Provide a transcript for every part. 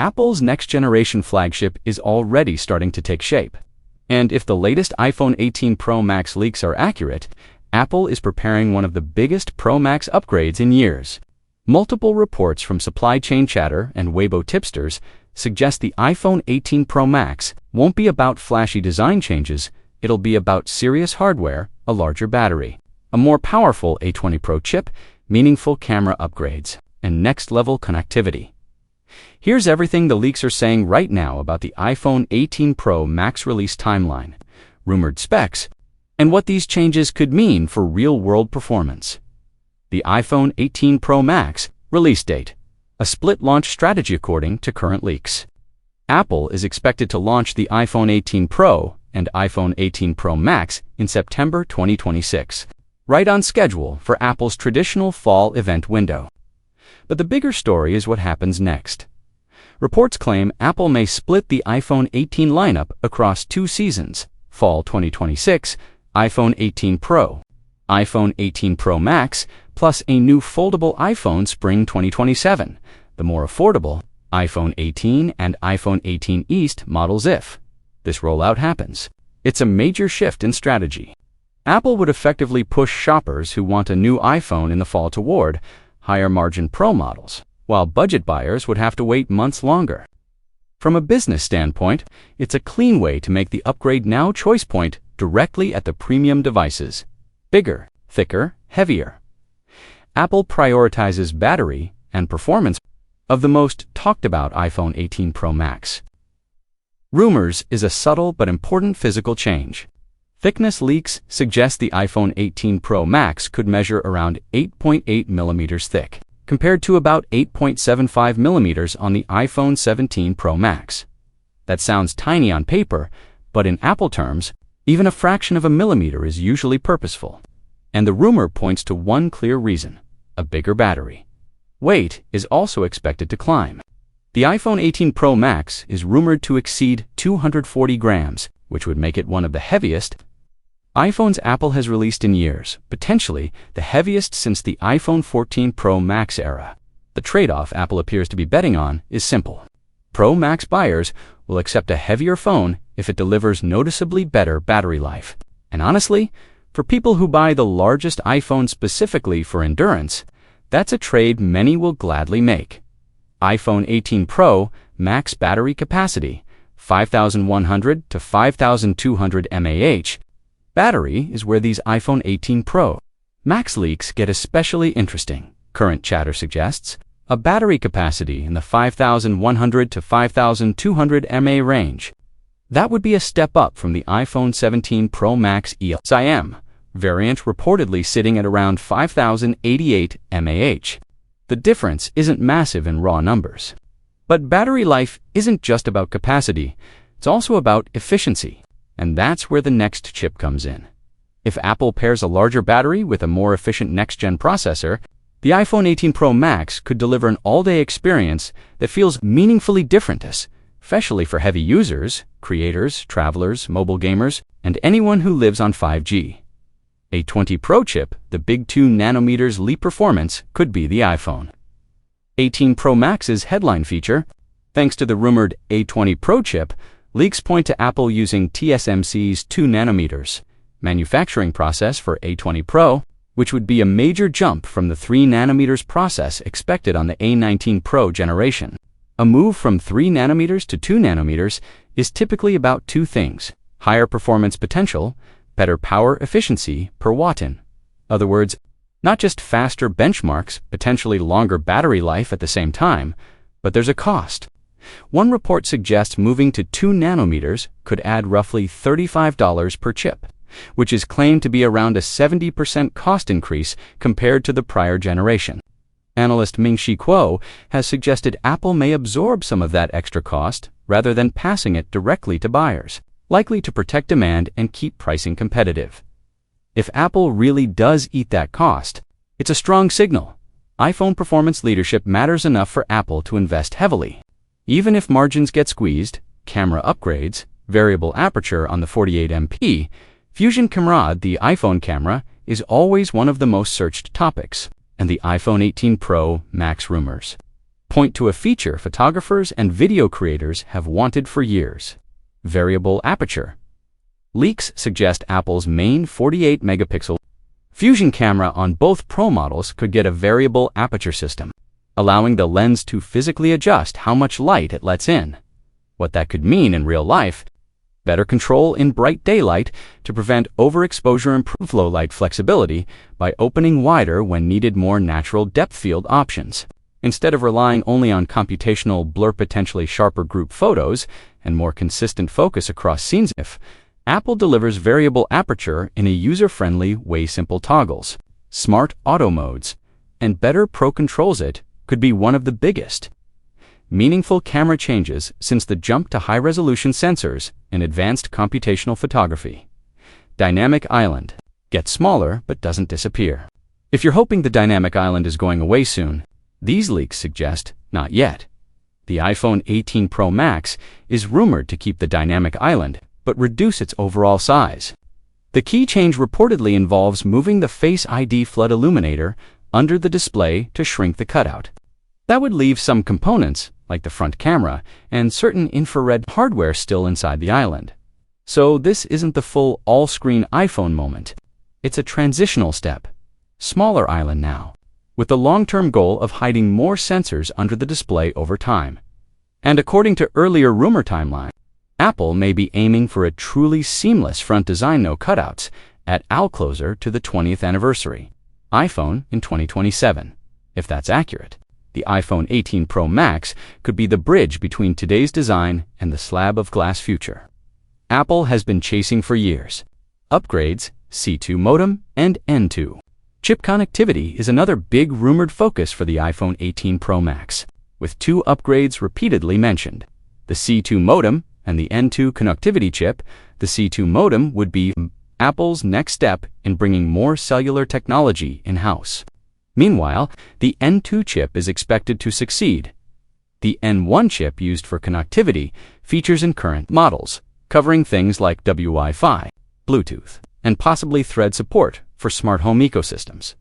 Apple's next-generation flagship is already starting to take shape. And if the latest iPhone 18 Pro Max leaks are accurate, Apple is preparing one of the biggest Pro Max upgrades in years. Multiple reports from supply chain chatter and Weibo tipsters suggest the iPhone 18 Pro Max won't be about flashy design changes, it'll be about serious hardware, a larger battery, a more powerful A20 Pro chip, meaningful camera upgrades, and next-level connectivity. Here's everything the leaks are saying right now about the iPhone 18 Pro Max release timeline, rumored specs, and what these changes could mean for real-world performance. The iPhone 18 Pro Max release date, a split launch strategy according to current leaks. Apple is expected to launch the iPhone 18 Pro and iPhone 18 Pro Max in September 2026, right on schedule for Apple's traditional fall event window. But the bigger story is what happens next. Reports claim Apple may split the iPhone 18 lineup across 2 seasons, fall 2026, iPhone 18 Pro, iPhone 18 Pro Max, plus a new foldable iPhone spring 2027, the more affordable iPhone 18 and iPhone 18 East models if this rollout happens. It's a major shift in strategy. Apple would effectively push shoppers who want a new iPhone in the fall toward higher-margin Pro models, while budget buyers would have to wait months longer. From a business standpoint, it's a clean way to make the upgrade now choice point directly at the premium devices. Bigger, thicker, heavier. Apple prioritizes battery and performance of the most talked-about iPhone 18 Pro Max. Rumors is a subtle but important physical change. Thickness leaks suggest the iPhone 18 Pro Max could measure around 8.8 millimeters thick, compared to about 8.75 millimeters on the iPhone 17 Pro Max. That sounds tiny on paper, but in Apple terms, even a fraction of a millimeter is usually purposeful. And the rumor points to one clear reason: a bigger battery. Weight is also expected to climb. The iPhone 18 Pro Max is rumored to exceed 240 grams, which would make it one of the heaviest iPhones Apple has released in years, potentially the heaviest since the iPhone 14 Pro Max era. The trade-off Apple appears to be betting on is simple. Pro Max buyers will accept a heavier phone if it delivers noticeably better battery life. And honestly, for people who buy the largest iPhone specifically for endurance, that's a trade many will gladly make. iPhone 18 Pro Max battery capacity, 5,100 to 5,200 mAh. Battery is where these iPhone 18 Pro Max leaks get especially interesting. Current chatter suggests a battery capacity in the 5,100 to 5,200 mAh range. That would be a step up from the iPhone 17 Pro Max ELSIM variant reportedly sitting at around 5,088 mAh. The difference isn't massive in raw numbers. But battery life isn't just about capacity, it's also about efficiency. And that's where the next chip comes in. If Apple pairs a larger battery with a more efficient next-gen processor, the iPhone 18 Pro Max could deliver an all-day experience that feels meaningfully different, especially for heavy users, creators, travelers, mobile gamers, and anyone who lives on 5G. A20 Pro chip, the big 2nm leap performance, could be the iPhone 18 Pro Max's headline feature. Thanks to the rumored A20 Pro chip, leaks point to Apple using TSMC's 2nm manufacturing process for A20 Pro, which would be a major jump from the 3nm process expected on the A19 Pro generation. A move from 3nm to 2nm is typically about 2 things: higher performance potential, better power efficiency per watt. In other words, not just faster benchmarks, potentially longer battery life at the same time, but there's a cost. One report suggests moving to 2nm could add roughly $35 per chip, which is claimed to be around a 70% cost increase compared to the prior generation. Analyst Ming-Chi Kuo has suggested Apple may absorb some of that extra cost rather than passing it directly to buyers, likely to protect demand and keep pricing competitive. If Apple really does eat that cost, it's a strong signal. iPhone performance leadership matters enough for Apple to invest heavily. Even if margins get squeezed, camera upgrades, variable aperture on the 48MP, Fusion Camera, the iPhone camera, is always one of the most searched topics, and the iPhone 18 Pro Max rumors. point to a feature photographers and video creators have wanted for years: variable aperture. Leaks suggest Apple's main 48-megapixel fusion camera on both Pro models could get a variable aperture system, allowing the lens to physically adjust how much light it lets in. What that could mean in real life: better control in bright daylight to prevent overexposure, improve low light flexibility by opening wider when needed, more natural depth field options. Instead of relying only on computational blur, potentially sharper group photos, and more consistent focus across scenes, if Apple delivers variable aperture in a user-friendly way, simple toggles, smart auto modes, and better Pro controls, it could be one of the biggest meaningful camera changes since the jump to high-resolution sensors and advanced computational photography. Dynamic island gets smaller but doesn't disappear. If you're hoping the dynamic island is going away soon, these leaks suggest not yet. The iPhone 18 Pro Max is rumored to keep the dynamic island but reduce its overall size. The key change reportedly involves moving the Face ID flood illuminator under the display to shrink the cutout. That would leave some components, like the front camera and certain infrared hardware, still inside the island. So this isn't the full all-screen iPhone moment. It's a transitional step. Smaller island now, with the long-term goal of hiding more sensors under the display over time. And according to earlier rumor timeline, Apple may be aiming for a truly seamless front design, no cutouts, at all closer to the 20th anniversary iPhone in 2027. If that's accurate, the iPhone 18 Pro Max could be the bridge between today's design and the slab of glass future Apple has been chasing for years. Upgrades, C2 modem, and N2 chip connectivity is another big rumored focus for the iPhone 18 Pro Max, with two upgrades repeatedly mentioned: the C2 modem and the N2 connectivity chip. The C2 modem would be Apple's next step in bringing more cellular technology in-house. Meanwhile, the N2 chip is expected to succeed the N1 chip used for connectivity features in current models, covering things like Wi-Fi, Bluetooth, and possibly Thread support for smart home ecosystems.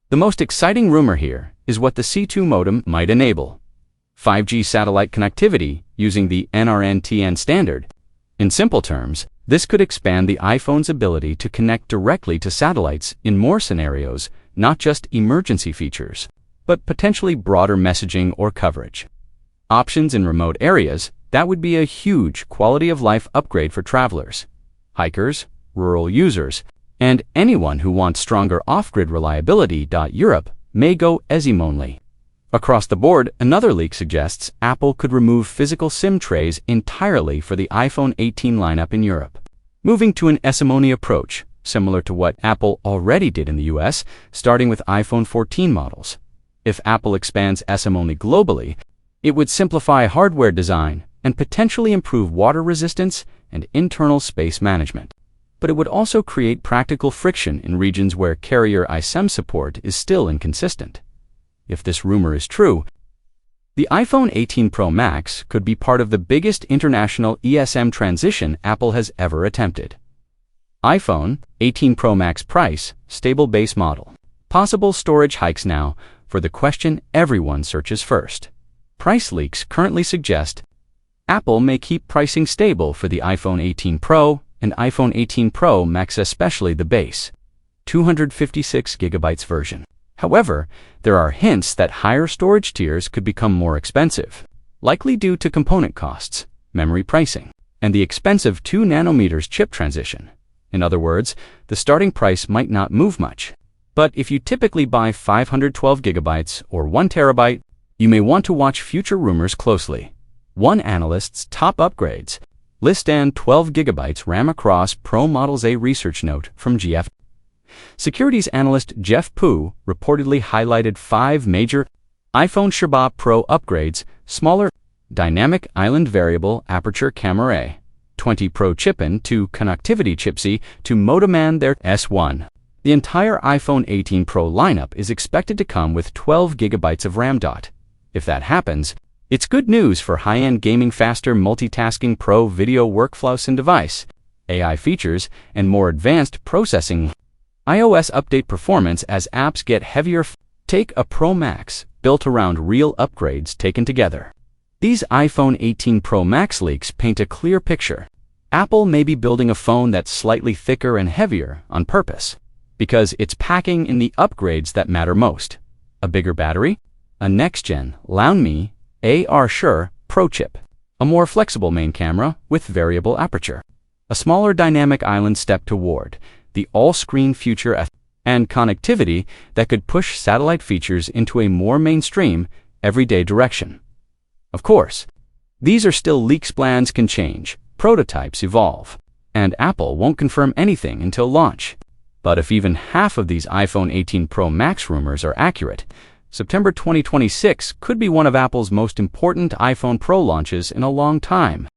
The most exciting rumor here is what the C2 modem might enable: 5G satellite connectivity using the NRNTN standard. In simple terms, this could expand the iPhone's ability to connect directly to satellites in more scenarios, not just emergency features, but potentially broader messaging or coverage options in remote areas. That would be a huge quality-of-life upgrade for travelers, hikers, rural users, and anyone who wants stronger off-grid reliability. Europe may go eSIM only. Across the board, another leak suggests Apple could remove physical SIM trays entirely for the iPhone 18 lineup in Europe, moving to an eSIM-only approach, similar to what Apple already did in the US, starting with iPhone 14 models. If Apple expands eSIM-only globally, it would simplify hardware design and potentially improve water resistance and internal space management. But it would also create practical friction in regions where carrier eSIM support is still inconsistent. If this rumor is true, the iPhone 18 Pro Max could be part of the biggest international eSIM transition Apple has ever attempted. iPhone 18 Pro Max price, stable base model. Possible storage hikes now for the question everyone searches first. Price leaks currently suggest Apple may keep pricing stable for the iPhone 18 Pro and iPhone 18 Pro Max, especially the base 256GB version. However, there are hints that higher storage tiers could become more expensive, likely due to component costs, memory pricing, and the expensive 2nm chip transition. In other words, the starting price might not move much. But if you typically buy 512GB or 1TB, you may want to watch future rumors closely. One analyst's top upgrades list and 12GB RAM across Pro models. A research note from GF Securities analyst Jeff Pu reportedly highlighted 5 major iPhone Sherpa Pro upgrades: smaller dynamic island variable aperture camera, A20 Pro chip-in to connectivity chip C2 modem and their S1. The entire iPhone 18 Pro lineup is expected to come with 12GB of RAM. If that happens, it's good news for high-end gaming, faster multitasking, pro video workflows and device, AI features, and more advanced processing. iOS update performance as apps get heavier. Take a Pro Max built around real upgrades taken together. These iPhone 18 Pro Max leaks paint a clear picture. Apple may be building a phone that's slightly thicker and heavier on purpose, because it's packing in the upgrades that matter most. A bigger battery, a next-gen 2nm A20 Pro chip, a more flexible main camera with variable aperture, a smaller dynamic island step toward the all-screen future, and connectivity that could push satellite features into a more mainstream, everyday direction. Of course, these are still leaks. Plans can change, prototypes evolve, and Apple won't confirm anything until launch. But if even half of these iPhone 18 Pro Max rumors are accurate, September 2026 could be one of Apple's most important iPhone Pro launches in a long time.